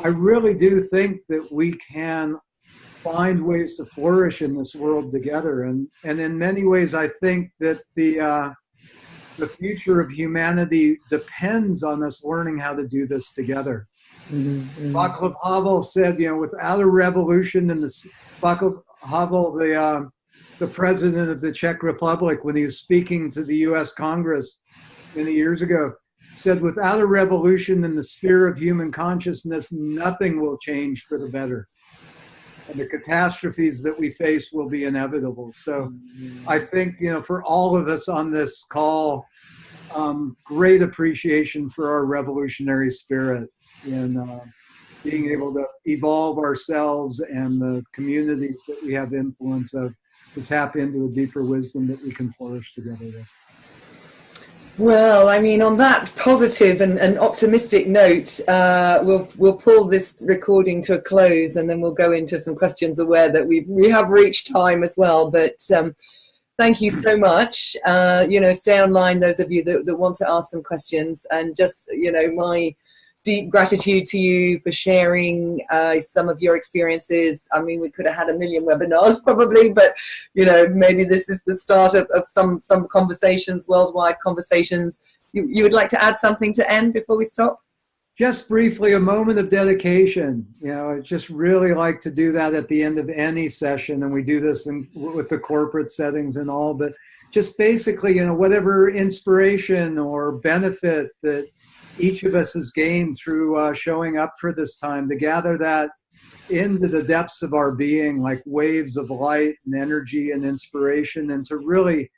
I really do think that we can find ways to flourish in this world together. And in many ways, I think that the future of humanity depends on us learning how to do this together. Václav Havel said, you know, without a revolution in this, Václav Havel, the president of the Czech Republic, when he was speaking to the US Congress many years ago, said, without a revolution in the sphere of human consciousness, nothing will change for the better. And the catastrophes that we face will be inevitable. So I think, you know, for all of us on this call, great appreciation for our revolutionary spirit in being able to evolve ourselves and the communities that we have influence of, to tap into a deeper wisdom that we can flourish together with.
Well, I mean, on that positive and optimistic note, we'll pull this recording to a close, and then we'll go into some questions, aware that we have reached time as well. But thank you so much. You know, stay online, those of you that want to ask some questions, and just, you know, my deep gratitude to you for sharing some of your experiences. I mean, we could have had a million webinars probably, but, you know, maybe this is the start of some conversations, worldwide conversations. You would like to add something to end before we stop?
Just briefly, a moment of dedication. You know, I just really like to do that at the end of any session, and we do this with the corporate settings and all, but just basically, you know, whatever inspiration or benefit that each of us has gained through showing up for this time, to gather that into the depths of our being, like waves of light and energy and inspiration, and to really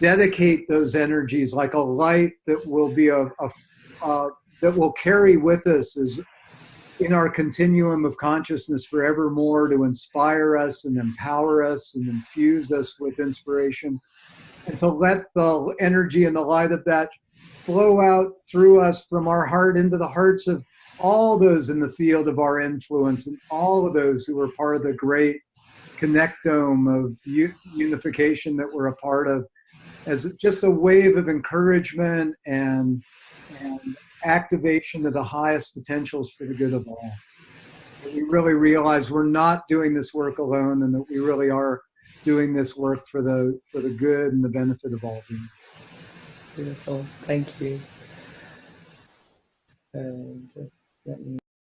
dedicate those energies like a light that will be that will carry with us as in our continuum of consciousness forevermore, to inspire us and empower us and infuse us with inspiration, and to let the energy and the light of that flow out through us from our heart into the hearts of all those in the field of our influence, and all of those who are part of the great connectome of unification that we're a part of, as just a wave of encouragement and activation of the highest potentials for the good of all. That we really realize we're not doing this work alone, and that we really are doing this work for the good and the benefit of all beings.
Beautiful. Thank you. Just let me